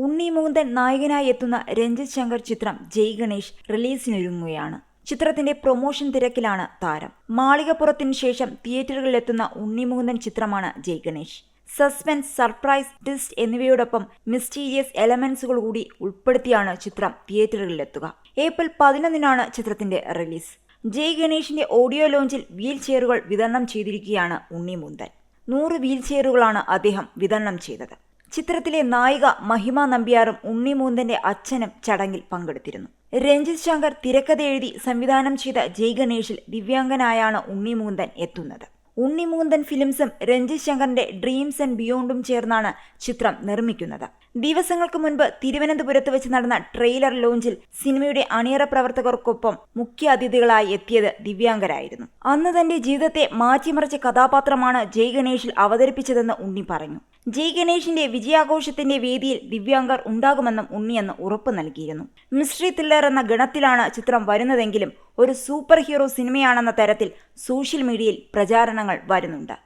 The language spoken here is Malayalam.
ഉണ്ണി മുകുന്ദൻ നായകനായി എത്തുന്ന രഞ്ജിത് ശങ്കർ ചിത്രം ജയ് ഗണേഷ് റിലീസിനൊരുങ്ങുകയാണ്. ചിത്രത്തിന്റെ പ്രൊമോഷൻ തിരക്കിലാണ് താരം. മാളികപ്പുറത്തിനു ശേഷം തിയേറ്ററുകളിലെത്തുന്ന ഉണ്ണി മുകുന്ദൻ ചിത്രമാണ് Jai Ganesh. Suspense, surprise, twist എന്നിവയോടൊപ്പം മിസ്റ്റീരിയസ് എലമെന്റ്സുകൾ കൂടി ഉൾപ്പെടുത്തിയാണ് ചിത്രം തിയേറ്ററുകളിലെത്തുക. ഏപ്രിൽ 11-നാണ് ചിത്രത്തിന്റെ റിലീസ്. ജയ് ഗണേഷിന്റെ ഓഡിയോ ലോഞ്ചിൽ വീൽ ചെയറുകൾ വിതരണം ചെയ്തിരിക്കുകയാണ് ഉണ്ണി മുകുന്ദൻ. 100 വീൽ ചെയറുകളാണ് അദ്ദേഹം വിതരണം ചെയ്തത്. ചിത്രത്തിലെ നായിക മഹിമ നമ്പ്യാറും ഉണ്ണി മുകുന്ദന്റെ അച്ഛനും ചടങ്ങിൽ പങ്കെടുത്തിരുന്നു. രഞ്ജിത് ശങ്കർ തിരക്കഥ എഴുതി സംവിധാനം ചെയ്ത ജയ് ഗണേഷിൽ ദിവ്യാംഗനായാണ് ഉണ്ണി മുകുന്ദൻ എത്തുന്നത്. ഉണ്ണി മുകുന്ദൻ ഫിലിംസും രഞ്ജിത് ശങ്കറിന്റെ ഡ്രീംസ് ആൻഡ് ബിയോണ്ടും ചേർന്നാണ് ചിത്രം നിർമ്മിക്കുന്നത്. ദിവസങ്ങൾക്ക് മുൻപ് തിരുവനന്തപുരത്ത് വെച്ച് നടന്ന ട്രെയിലർ ലോഞ്ചിൽ സിനിമയുടെ അണിയറ പ്രവർത്തകർക്കൊപ്പം മുഖ്യ അതിഥികളായി എത്തിയത് ദിവ്യാംഗരായിരുന്നു. അന്ന് തന്റെ ജീവിതത്തെ മാറ്റിമറിച്ച കഥാപാത്രമാണ് ജയ് ഗണേഷിൽ അവതരിപ്പിച്ചതെന്ന് ഉണ്ണി പറഞ്ഞു. ജയ് ഗണേഷിന്റെ വിജയാഘോഷത്തിന്റെ വേദിയിൽ ദിവ്യാംഗർ ഉണ്ടാകുമെന്നും ഉണ്ണി അന്ന് ഉറപ്പ് നൽകിയിരുന്നു. മിസ്റ്ററി ത്രില്ലർ എന്ന ഗണത്തിലാണ് ചിത്രം വരുന്നതെങ്കിലും ഒരു സൂപ്പർ ഹീറോ സിനിമയാണെന്ന തരത്തിൽ സോഷ്യൽ മീഡിയയിൽ പ്രചാരണങ്ങൾ വരുന്നുണ്ട്.